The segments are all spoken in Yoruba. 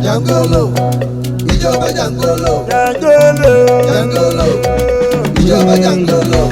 Jangolo, IJOBA jangolo, IJOBA jangolo.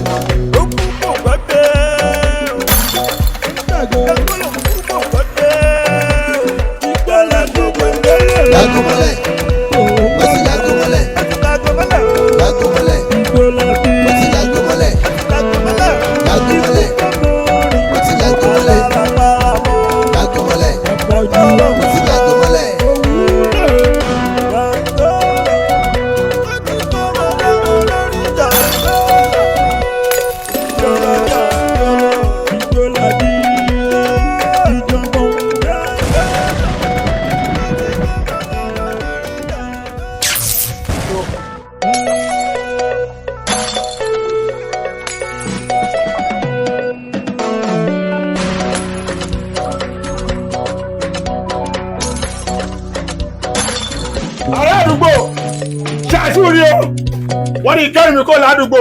Wọ́n ní ìkẹ́rì mi kò ládùúgbò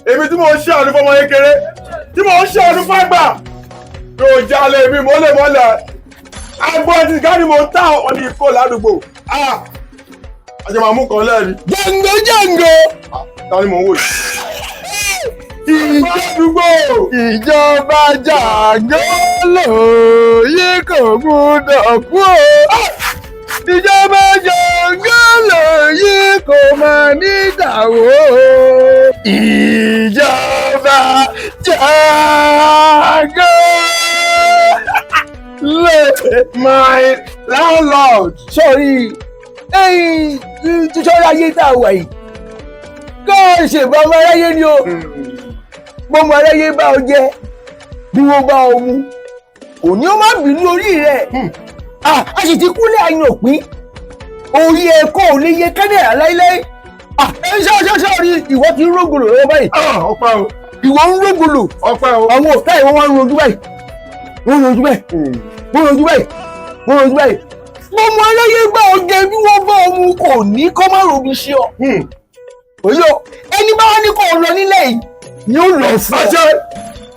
èmi tí mo ń ṣe ọdún fọmọ kékeré tí mo ń ṣe ọdún fágbà yóò jalè mi mọ́lẹ̀mọ́lẹ̀ agbọ́n ti gáàrí mo tá wọ́n ní kò ládùúgbò àjọ máa mú kan lẹ́ẹ̀rí. Jango. Ta ni mò ń wò yìí? Ìjọba jàngólò yìí kò gbúdọ̀ kú o. Ìjọba jàngólò yìí kò máa ní ìdàwó. Ìjọba jàngólò. My landlord. Sọ́rí sọ́rí ayé tá a wà yìí kó o ṣèbọn ọmọ aráyé ni o. Bọ́mọ aráyé bá ọ jẹ bí wọ́n bá ọ mu òní ó má bínú orí rẹ̀. A sì ti kúlẹ̀ àyàn òpin orí ẹ̀kọ́ ò lè yẹ kẹ́dẹ̀rà láíláí. Sọ́rí ìwọ ti ń rógòlò lọ́wọ́ báyìí. Ọpẹ́ o. Ìwọ ń rógòlò. Ọpẹ́ o. Àwọn ọ̀tá ìwọ wọn ń rojú báyìí. Wọ́n rojú báyìí. Wọ́n rojú báyìí. Wọ́n rojú báyìí. Bọ́mọ aráyé bá ọ jẹ bí wọ́n bá ọ mu kò ní kọ́ má robi sí ọ. Òyò ẹni bá wá ní kò lọ nílẹ̀ yìí ni ó lọ fún ọ.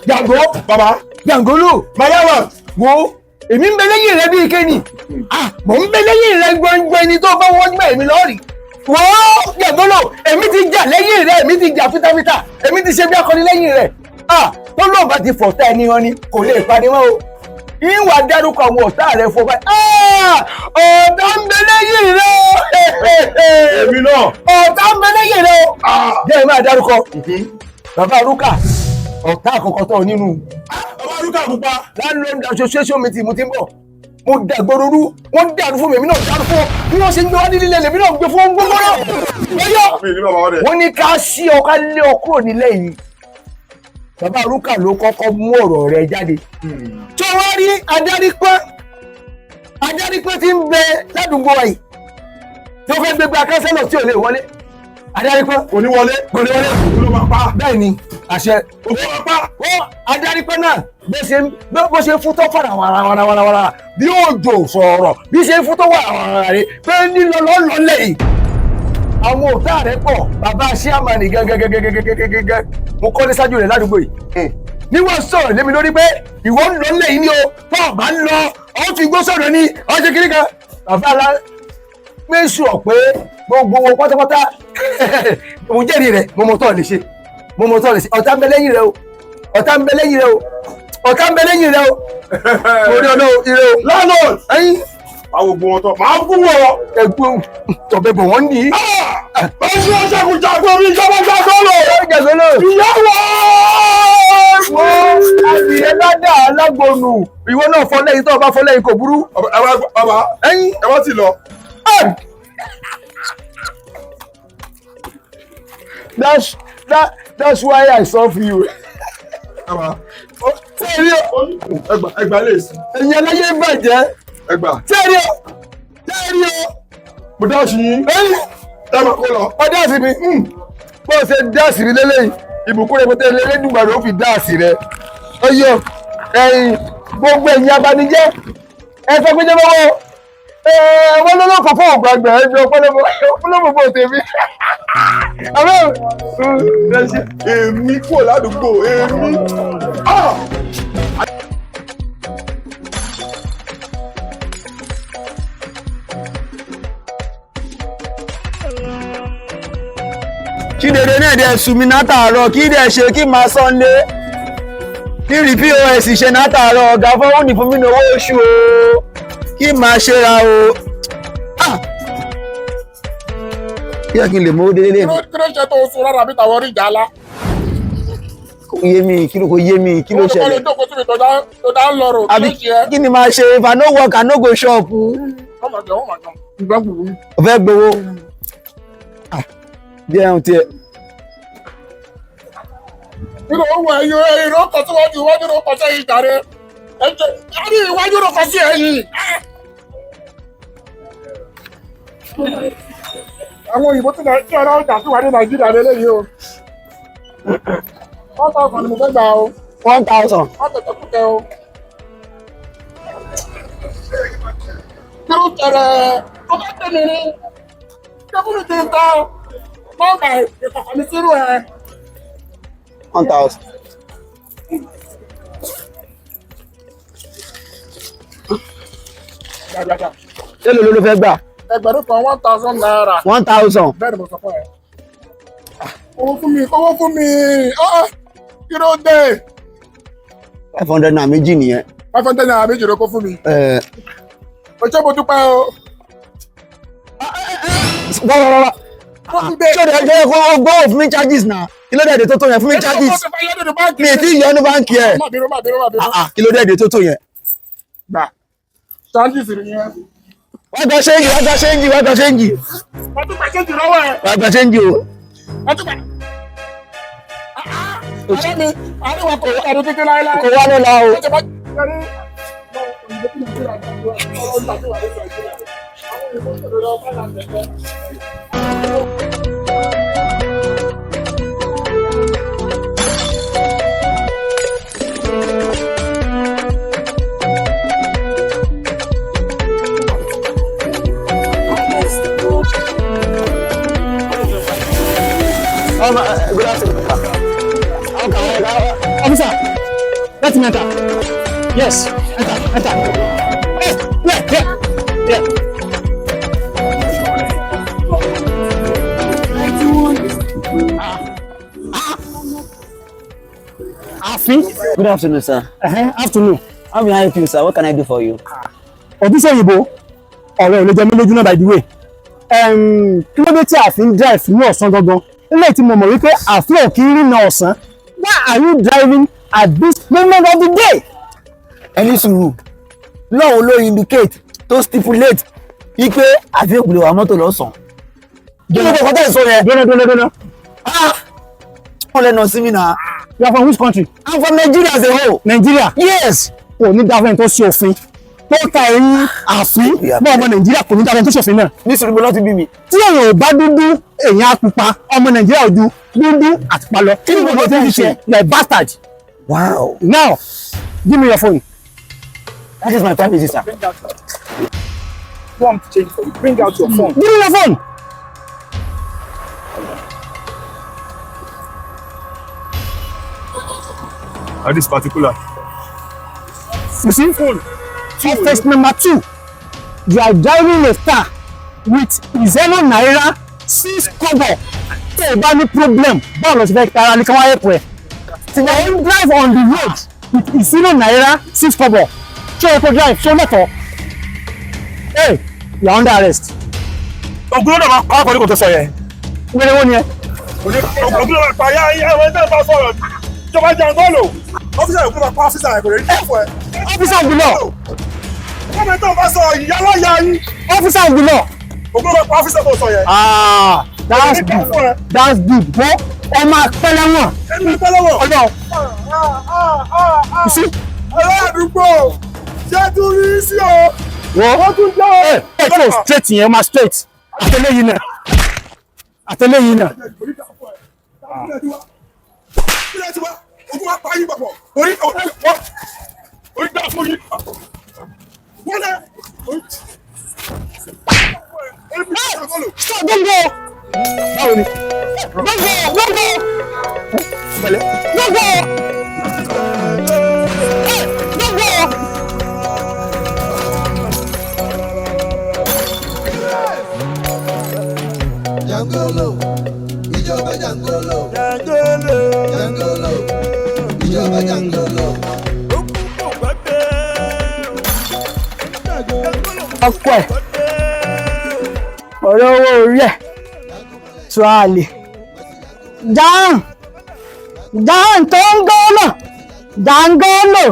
Jàngó bàbá Jàngólò bàbá wa wo èmi ń bẹ lẹ́yìn rẹ bí kéènì mò ń bẹ lẹ́yìn rẹ gbọ̀ngbọ̀n ẹni tó bá wọ́n gbà èmi lọ́ọ̀rì. Wọ́n Jàngólò èmi ti jà lẹ́yìn rẹ èmi ti jà fitafita èmi ti ṣe bí akọni lẹ́yìn rẹ. Tó lóò bá ti fọ̀tá ẹni wọn ni kò lè parí wọn o. Ìwà dárúkọ àwọn ọ̀tá rẹ fọ báyìí. Ọ̀tá ń bẹ lẹ́yìn rẹ o. èmi náà. Ọ̀tá ń bẹ lẹ́yìn rẹ o. Jẹ́ ìmọ̀ àdárúkọ. Bàbá Rúkà ọ̀tá àkọ́kọ́ tó nínú. Bàbá Rúkà pupa. Landlord association meeting mo ti ń bọ̀. Mo dàgbòrò rú wọ́n dàrú fún mi èmi náà dàrú fún ọ. Bí wọ́n ṣe ń gbé wá nílé lèmi náà gbé fún gbogbo náà. Wọ́n ní ká sí ọ ká lé ọ kúrò nílé yìí. Bàbá Rúkà ló kọ́kọ́ mú ọ̀rọ̀ rẹ̀ jáde. Tó wá rí adarípẹ́ tí ń bẹ ládùúgbò wa yìí tó fẹ́ gbégbá kánsẹ́lọ̀ tí ò lè wọlé. Adarípẹ́ kò ní wọlé. Kò ní wọlé. Ló máa pa. Bẹ́ẹ̀ ni àṣẹ. Ó máa pa. Adarípẹ́ náà bó ṣe fún tó fara wàràwàràwàrà bí òjò sọ̀rọ̀ bí ṣe fún tó wàràwàrà rẹ̀ pé nílọ lọ́lọ́lẹ̀ yìí. Àwọn ọ̀tá rẹ̀ pọ̀ bàbá ṣíàmánì gẹ́gẹ́gẹ́gẹ́gẹ́gẹ́ mo kọ́lé ṣáájú rẹ̀ ládùúgbò yìí. Ní wọ́n sọ̀rọ̀ lémi lórí pé ìwọ ń lọ lẹ́yìn ni o tó ọ̀bá ń lọ ọ́ fi gbó sọ̀rọ̀ ni ọ́ ṣe kiri kan. Bàbá alá méṣù ọ̀ pé gbogbo wọn pátápátá mo jẹ́rìí rẹ̀ mo mọ̀ tọ́ lè ṣe ọ̀tá ń bẹ lẹ́yìn rẹ̀ o ọ̀tá ń bẹ lẹ́yìn rẹ̀ o ọ̀tá ń bẹ lẹ́yìn rẹ̀ o orí ọ̀nà ire o. Landlord ẹyin àwọn ògbó wọn tọ máa kú wọ. ẹgbọn tọbẹ bọ wọn ní. báwo ni wọn ṣàkóso jagun orí ìjọba Jàngólò. Jàngólò. ìyàwó. wọ́n adìyẹ bá dà á lágbónú ìwọ náà fọ lẹ́yìn tó o bá fọ lẹ́yìn kò burú. bàbá ẹyin ẹ wá ti lọ. That's why I serve you. Sẹ́ẹ̀rí o. Ẹgbà lè sí. Ẹ̀yin aláyé bàjẹ́. Ẹgbà. Sẹ́ẹ̀rí o. Mo dá sí yín. Ẹ máa kó lọ. Ọ dáàsì mi. Bó o ṣe dáàsì mi lélẹ́yìn, ìbùkún rẹ̀ pété lẹ́lẹ́dùnmọ̀ ló fi dáàsì rẹ̀. Ó yọ ẹ̀yin gbogbo ẹ̀yin abanijẹ́. Ẹ fẹ́ péjọ bọ́wọ́. Wọ́n lọ́lọ́ fọ́fọ́ ògbàgbà ẹgbẹ́ ọpọlọpọ bó tèmi. Èmi kúrò ládùúgbò èmi. kí dèdè náà dẹ̀ sùn mí látàárọ̀ kí dẹ̀ ṣe kí máa sọ́nlé kí rí pos ṣe látàárọ̀ ọ̀gá fọwọ́ ní fún mi ní owó oṣù o kí máa ṣe ra o. kí ẹ kí n lè mówó délé lè. kí ló ṣe tó sùn rárá bí tàwọn orí ìjà ńlá. kò yé mi kí ló ṣẹlẹ̀. tó kó síbi tó dá ń lọ rò kí ló ṣe é. kí ni máa ṣe if I no work I no go shop. o fẹ́ gbowó. jẹun tiẹ̀. nínú owó ẹyọ ẹyọ ọkọ̀ tí wọ́n ju iwájú ló kọ sẹ́yìn ìjàre ẹni iwájú ló kọ sí ẹ̀yìn. àwọn òyìnbó tí ọ̀rọ̀ ọjà sí wà ní Nàìjíríà lélẹ́yìí o. 1,000 ni mo fẹ́ gbà o. 1,000. wọ́n tẹ̀tẹ̀ kúkẹ́ o. kí ló tẹ̀rẹ̀ tó bá tẹ̀ mí ní ṣé fún mi ti ń tọ́ nọ́mbà ìkọ̀kọ̀ mi sírú ẹ̀. 1,000. Èló ló fẹ́ gbà? Ẹgbẹ̀rún kan 1,000 naira. 1,000. Bẹ́ẹ̀ ni mo sọ fún ẹ. Owó fún mi. Kí ló dé? 500 naira méjì nìyẹn. 500 naira méjì ló kó fún mi. O ṣé mo dúpẹ́ o. Rárá. Ṣé o jẹ́ kó gbọ́ fún mi charges náà? Kí ló dé èdè tó tó yẹn fún mi charges? Mi ì tí ì yọ ní báńkì ẹ̀. Kí ló dé èdè tó tó yẹn? Gbà. Charges nìyẹn. Wá gba ṣéǹjì. Wọ́n tún gbà ṣéǹjì lọ́wọ́ ẹ̀. Wá gba ṣéǹjì o. Wọ́n tún gbà. Ọ̀rẹ́ mi, àríwá kò wá ẹ̀rọ títí láéláé. Kò wá lọ́la o. Good afternoon. Officer, let me enter. Yes, enter. Hey, yeah. Afi? Good afternoon, sir. Afternoon. How may I help you, sir? What can I do for you? Ọdún òyìnbó ọ̀rọ̀ ìlú jẹmí lójú náà by the way. Kí ló dé tí àfin drive ní ọ̀sán gangan? Ilé tí mo mọ̀ wípé àfin ò kí ń rìn ní ọ̀sán. Why are you driving at this moment of the day? Ẹni sùúrù. Lọ́wọ́ ló indicate tó stipulate wípé àfihàn òkùnlé wa mọ́tò lọ́sàn. Kí ló dé kọ́tà ìsọ yẹn? Dọ́nà. Wọ́n lẹ́nu sí mi náà. You are from which country? I'm from Nigeria as a whole. Nigeria? Yes. Kò ní dáfẹ́ tó ṣe òfin. Tó ka ẹ̀yìn àfin mọ́ ọmọ Nàìjíríà kò ní dáfẹ́ tó ṣe òfin náà. Ní sùúrù ló ti bí mi. Tí èèyàn ò bá dúdú èèyàn á pupa ọmọ Nàìjíríà ò ju dúdú àti pa lọ. Kí ni mo ti ṣe? You are a bastard. Wow. Now, give me your phone. That is my privacy, sir. Want to change for you. Bring out your phone. Give me your phone. At this particular. You see? Phone. Offense number 2. You are driving a car with 0 naira 6 kobo. Tó o bá ní problem, báwo lọ sí fẹ́ tara ní káwá ẹ̀pọ̀ ẹ̀? Tí you drive on the road with 0 naira 6 kobo. Ṣé o kò drive? Ṣé o mẹ́tọ̀? Hey, you are under arrest. Ògùn náà máa pa àkọ́ni kò tó sọ yẹn. Wẹ́rẹ́ wọ́n ni ẹ. Ògùn náà máa pa yá ẹ̀wọ̀n tẹ́ ẹ bá sọ̀rọ̀. Ìjọba jàngólò. Ọ́fíìsà yòókù máa pa ọ́fíìsà yẹn kò lè rí ẹ̀fọ́ ẹ̀. Officer of the law. Wọ́n mẹ́tọ́ bá sọ ìyá lọ́ọ̀yà yín. Officer of the law. Ògùn náà pa ọ́fíìsà tó sọ yẹn. That's good. That's good. Wọ́n ọmọ apẹ́lẹ́ wọn. Ẹni pẹ́ lọ́wọ́. Ọlọ́. You see? Aládùúgbò ṣé tún rí sí o. Wọ́n tún jẹ́ ẹ̀ tó straight yẹn máa straight. Àtẹlẹ́yìn náà. Ilé ti wá, ogun wa pa yín papọ̀. Orí dá fún yín. Wọ́n lẹ̀. Stop, don't go. Báwo ni? Don't go. Pẹ̀lẹ́. Don't go. Don't go. Jangolo, ìjọba jangolo. ọkọ ẹ̀ olówó orí ẹ̀ tó a lè dáhùn tó ń gọ́nà jàngólò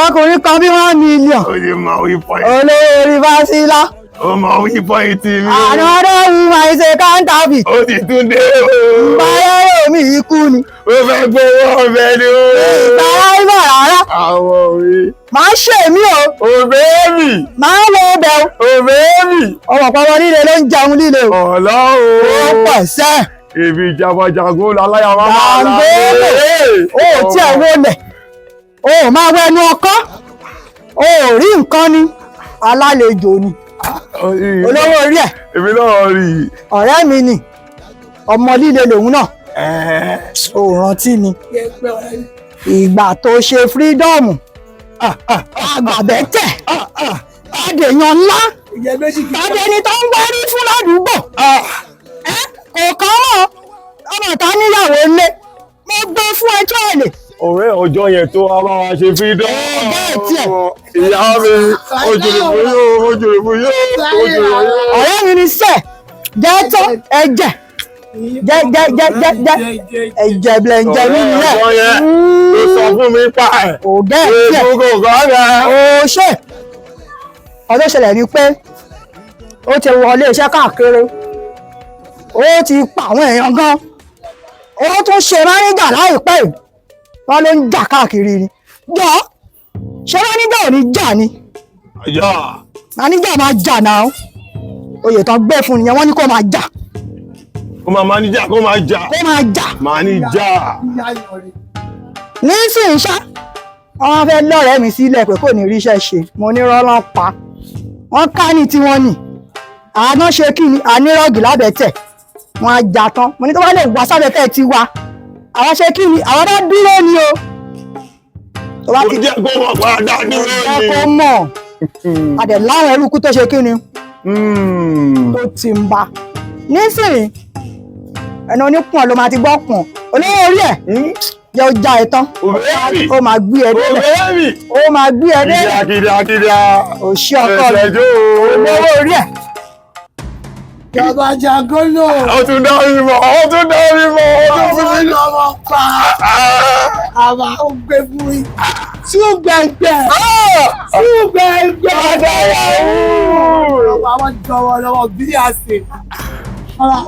ọkùnrin kan bí 1 million ó ti mọ wípọ́ìn. olówó orí Fásilá ó mọ wípọ́ìn tí mi. another woman is a counterfeit ó ti tún dé o. báyọ̀ mi ikú ni ó fẹ́ gbowó ọbẹ̀ ni o. ìgbàláìbọ̀ rárá àwọn òwe. máa ṣe mí o òbẹ́ẹ̀mì. máa wo bẹ̀ o òbẹ́ẹ̀mì. ọmọ pọ̀wọ́ líle ló ń jẹun líle o ọlọ́run. ó pọ̀ sẹ́ èmi ìjàmbá jàngólò aláya máa jàngólò ó tí ẹ̀ wọlé ó máa wẹnu ọkọ́ ó rí nǹkan ni alálejò ni olówó orí ẹ̀ èmi náà rí i. ọ̀rẹ́ mi ni ọmọ líle lòun náà ó rántí ni ìgbà tó ṣe fírídọ́ọ̀mù àgbàbẹ́tẹ̀ àdèyàn ńlá àdèní tó ń wárí fún ládùúgbò kò kàn mọ́ ọmọ ta níyàwó ilé mo gbé fún ẹjọ́ àlè. ọ̀rẹ́ ọjọ́ yẹn tó a bá wa ṣe fídọ́ ìyá mi ojúlùmù yóò. ọ̀rẹ́ mi ni sẹ́ jẹ́ tó ẹ̀jẹ̀ ẹ̀jẹ̀ blẹ̀ǹjẹ̀ mi nìyẹn. ọjọ́ yẹn ló sọ fún mi pa ẹ̀. ò bẹ́ẹ̀ tiẹ̀ ètò kò rẹ̀. ó ṣe ọdún ṣẹlẹ̀ ni pé ó ti wọlé iṣẹ́ káàkiri ó ti pa àwọn èèyàn gan ó tún ṣe máníjà láìpẹ́ yìí wọ́n ló ń jà káàkiri ni jọ ṣé máníjà ò ní jà ni máníjà máa jà náà oyè tán gbé fún nìyẹn wọ́n ní kó máa jà kó máa máníjà kó máa jà. máníjà. nísìnyí ṣá wọ́n fẹ́ lọ́rẹ̀ẹ́ mi sílẹ̀ pé kò ní ríṣẹ́ ṣe mo ní rọ́lọ́ pa wọ́n ká ní tiwọn nì àná ṣe kí ni ànírọ́ọ̀gì lábẹ́tẹ̀ wọ́n á jà tán mo ní tó bá lè wá sábẹ́tẹ̀ ti wá àwọn ṣe kí ni àwọn bá dúró ni o tó bá ti jẹ́ kó mọ̀ padà dúró ni. jẹ́ kó mọ̀ àdẹ̀ láwọn ẹrúkú tó ṣe kí ni tó ti ń bá nísìnyí ẹni onípọ̀n ló máa ti gbọ́ pọ̀n olówó orí ẹ̀ jẹ́ ó já ẹ tán ó máa gbé ẹ délẹ̀ ó máa gbé ẹ délẹ̀ kìdìkìdìkìdì òṣì ọkọ rẹ̀ olówó orí ẹ̀. Ìjọba jàngólò. ó tún dá mi mọ̀ ó tún dá mi mọ̀ ó tún fún mi. ọmọ pa àwa ó gbé fún mi. Súgbẹ̀gbẹ̀. Ọba wọn jọwọ́ lọ́wọ́ bí a ṣe. Ọba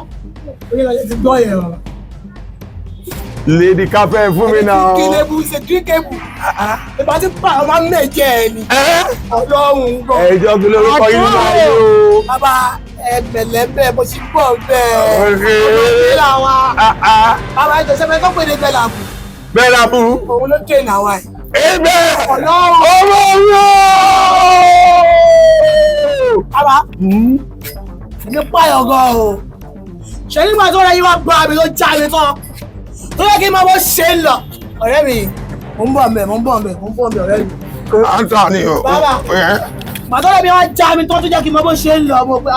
onílẹ̀ ti gbọ́ yẹn o. Lady Capel fún mi náà. Kílébù ṣe kíkébù. Ìbá ti pa ọmọ méje ẹ̀ ni. Ọlọ́run gbọ́. ẹjọ́ kí lórúkọ yín náà yóò. Bàbá ẹgbẹ̀lẹ́bẹ̀ mo ti gbọ́ bẹ́ẹ̀. ọ̀rẹ́ Bàbá ìjọsẹ́fẹ́ tó pè ní Bẹ́làbù. Bẹ́làbù. Òun ló dé ìnáwó ẹ̀. ẹgbẹ́ Ọlọ́run. ọmọ yóò. Bàbá ní pààyàn gan o. Ṣé nígbà tó rẹ̀ yín wá gbọ́ àmì ló já mi tán? Tó yẹ kí n máa bọ́ ṣe ń lọ. Ọ̀rẹ́ mi, mo ń bọ̀ ọ̀rẹ́ mi. àǹtà ni o. Bàbá. Màtọ́lẹ̀ mi wá já mi tán tó jẹ́ kí n máa bọ́ ṣe ń lọ. Mo pé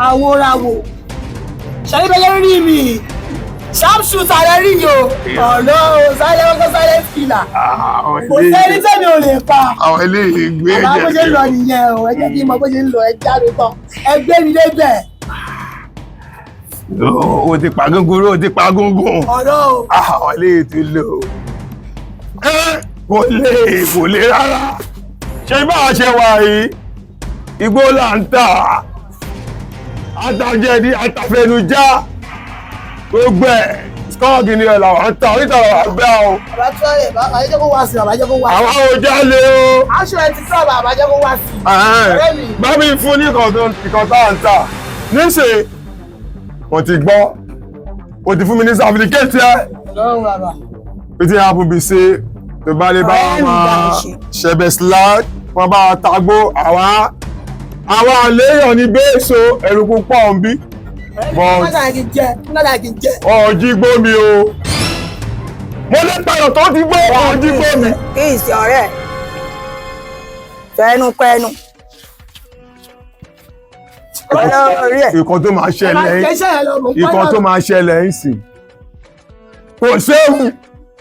àwòràwò. Ṣé níbẹ̀ rí mi? Ṣáàpù sàrẹ́ rí yìí o. Ọ̀lọ́ sáré ọkọ̀ sáré fìlà. Kò sẹ́ni tẹ́mi ò lè pa. àwọn eléyìí gbé Àbá bó ṣe ń lọ nìyẹn o. Ẹ jẹ́ kí n mọ bó ṣe ń lọ ẹ já mi tán. Ẹ gbé mi débẹ̀. o ti pa gúngún o ti pa gúngún. Ọ̀rọ̀ o. àwọn eléyìí ti lò. kò lè rárá. ṣé bá a ṣe wà yìí igbó là ń tà àtàjẹ̀dí àtàfẹnujá gbogbo ẹ̀ skọ́ọ̀gì ni ẹ̀ làwọn ń tà oríta làwọn bẹ́ o. Bàbá tí wọ́n lè bàbá jẹ́ kó wá sí bàbá jẹ́ kó wá sí. àwọn ojá lé o. Aṣọ ẹ ti sọ̀ bàbá jẹ́ kó wá sí. Ọ̀rẹ́ mi. bá mi fún ní ìkan tá à ń tà níṣẹ́ wọ́n ti gbọ́ o ti fún mi ní sàfìlìkẹ́tì ẹ̀. Ọlọ́run bàbá. ó ti happen bí ṣe tó bá lè bá wọn máa ṣẹ̀bẹ̀ sílá wọn bá wa tagbó àwa àléèyàn ní bẹ́ẹ̀sọ ẹ̀rù púpọ̀ ń bí. Nígbàdà kì í jẹ. ọ̀jí gbó mi o mo lè pààyàn tó ti gbó ọ̀jí gbó mi. kí ìsìn ọ̀rẹ́ fẹ́nu pẹ́nu olórí ẹ̀. nǹkan tó máa ṣẹlẹ̀ ń sìn kò séwu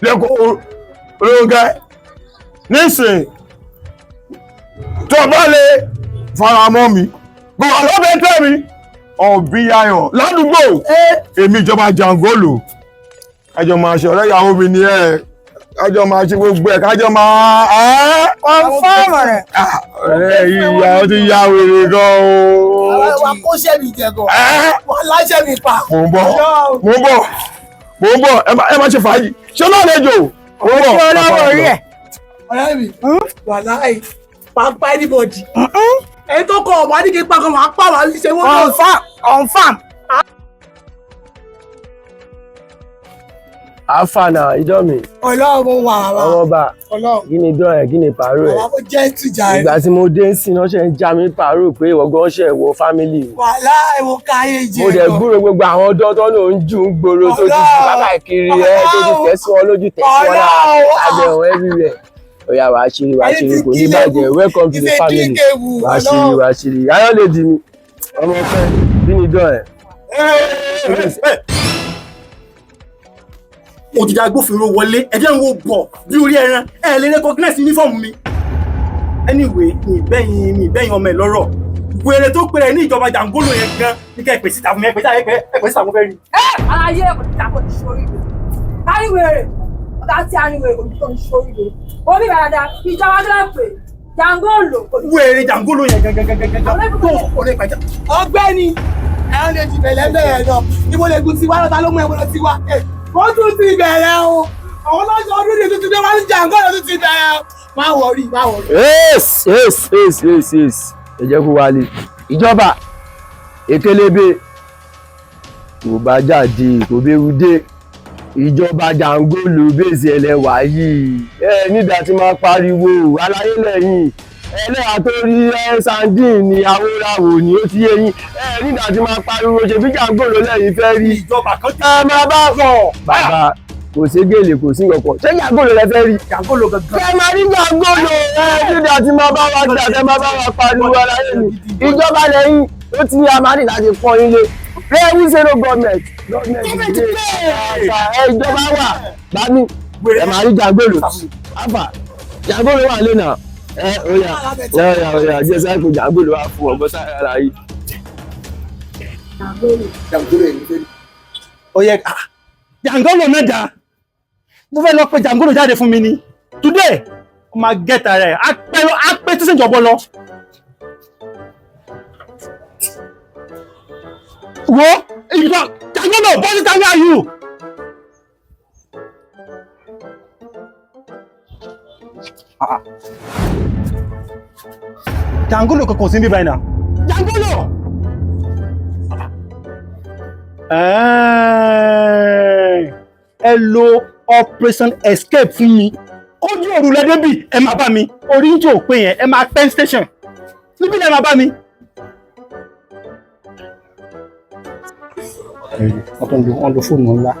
lẹ́kọ̀ọ́ olóńgẹ́ nísìn tó bá lè faramọ́ mi bó wà lọ́bẹ̀ tẹ́ mi ọ̀bí ayọ̀ ládùúgbò èmi ìjọba jàngólò kájọ máa ṣe ọ̀rẹ́ ìyàwó mi ni kájọ máa ṣe gbogbo ẹ̀ kájọ máa confirm rẹ̀. ọ̀rẹ́ yìí ó ti ya wèrè gan o. wa kó ṣẹ́mi jẹ gan wọn láṣẹ́ mi pa. mo ń bọ̀ ẹ má ṣe fàájì ṣé náà lẹ́jọ́ mo ń bọ̀. ọlọ́wọ́ orí ẹ̀. ọ̀rẹ́ mi wà láì pápá anybody. ẹni tó kọ ọ̀mọ́ adíkì pa kan máa pa wà ní ṣe wọ́n. confirm. àfànà ìjọ mi. ọlọ́run wà wá. ọmọọba kí ni dán ẹ kí ni pàrọ̀ ẹ. àwọn jẹ́ ìtújà rẹ̀. ìgbà tí mo dé ń sin náà ṣe ń já mi pàrọ̀ pé ìwọ̀gbọ́n ṣe wọ fámìlì. wàhálà ẹ̀wọ̀n káyé jẹ́. mo dẹ̀ gbúrò gbogbo àwọn ọdọ́ tó ló ń jù ń gbòòrò tó ti bàbá kiri ẹ tó ti tẹ̀sí wọn lójú tẹ̀sí wọn lábẹ́wọ̀n everywhere. Oya wàá ṣeré kò ní bàjẹ́ welcome to the family wàá ṣeré ayọ̀ lè di mi ọmọ ọpẹ kí ni dán ẹ. òjìjà agbófinró wọlé ẹjẹ ń wo bọ̀ bí orí ẹran ẹ lè recognize uniform mi. anyway mi ìbẹ́yìn ọmọ ẹ lọ́rọ̀ wèrè tó pèrè ní ìjọba jàngólò yẹn gan ní kẹ́ ẹ pèsè ìtàkùn yẹn pèsè ìtàkùn fẹ́ rí. aláyé kò ní tako ní sórí rẹ̀ káríwèrè ọ̀gá tí a ní wèrè kò ní tó ní sórí rẹ̀ omi bàdà ìjọba tó ń pè jàngólò. wèrè jàngólò yẹn gangan tó ọ̀rẹ́ ìpàjá. ọ̀gbẹ́ni ẹ̀rọ lè ti bẹ̀rẹ̀ bẹ̀rẹ̀ lọ ibo lè gùn tiwa lọ́ta ló mú ẹ̀wọ̀n lọ tiwa wọ́n tún ti bẹ̀rẹ̀ o àwọn lọ́sọ̀ ọdún ní tuntun wọ́n ti jàngólò tún ti bẹ̀rẹ̀ o má wọrí. yes ẹ jẹ́ kó wálé ìjọba ekelebe kò bá jáde kò béwu dé ìjọba jàngólò bèsì ẹlẹ́wà yìí nígbà tí máa pariwo aláyé lẹ́yìn ẹlẹ́yà tó rí sandin ní awóráwò ní ó ti yé yín nígbà tí máa pariwo ṣe bí jàngólò lẹ́yìn fẹ́ rí ìjọba kan tí máa bá fọ̀ bàbá kò sí gèlè kò sí nǹkan ṣé jàngólò lẹ fẹ́ rí jàngólò gangan. kẹ máa rí jàngólò nígbà tí máa bá wa jà kẹ máa bá wa pariwo aláyé mi ìjọba lẹ́yìn ó ti ní amadi láti pọ́n ilé we say no government ìjọba wà bá mi ẹ máa rí jàngólò àfà jàngólò wà lẹ́nà oya jẹ́ sáà kò jàngólò wà fún ọgbọ́n sáà ara yìí. jàngólò yẹn fẹ́ rí. ó yẹ jàngólò mẹ́ta mo fẹ́ lọ pé jàngólò jáde fún mi ni today ó máa gẹ́ta rẹ̀ á pẹ́ tó sì jọ̀bọ lọ. wo ìjọba jàngólò bọ́sí tàbí àyù. jàngólò kankan sí bíbá iná jàngólò. ẹ lo operation escape fún mi ojú òru lẹ́dẹ́bì ẹ máa bá mi orí ń jò pé yẹn ẹ máa pen station níbí lẹ́ máa bá mi. wọ́n lo fóònù ńlá.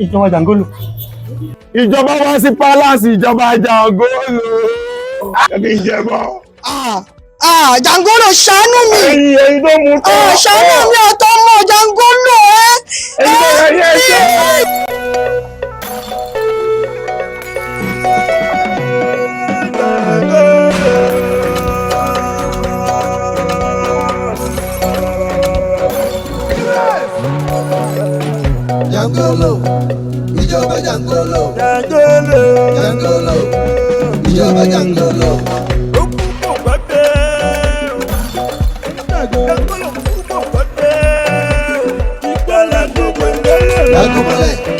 ìjọba jàngólò. ìjọba wá sí pálásì ìjọba jàngólò. kẹ́kẹ́ ìjẹ́bọ̀. jàngólò ṣàánú mi. ẹyin tó mú tọ́. ṣàánú mi ọ̀tọ̀ mọ̀ jàngólò ẹyin tó yẹ yẹ ṣe. Jàngólò, ìjọba jàngólò. Jàngólò, ìjọba jàngólò. Jàngólò.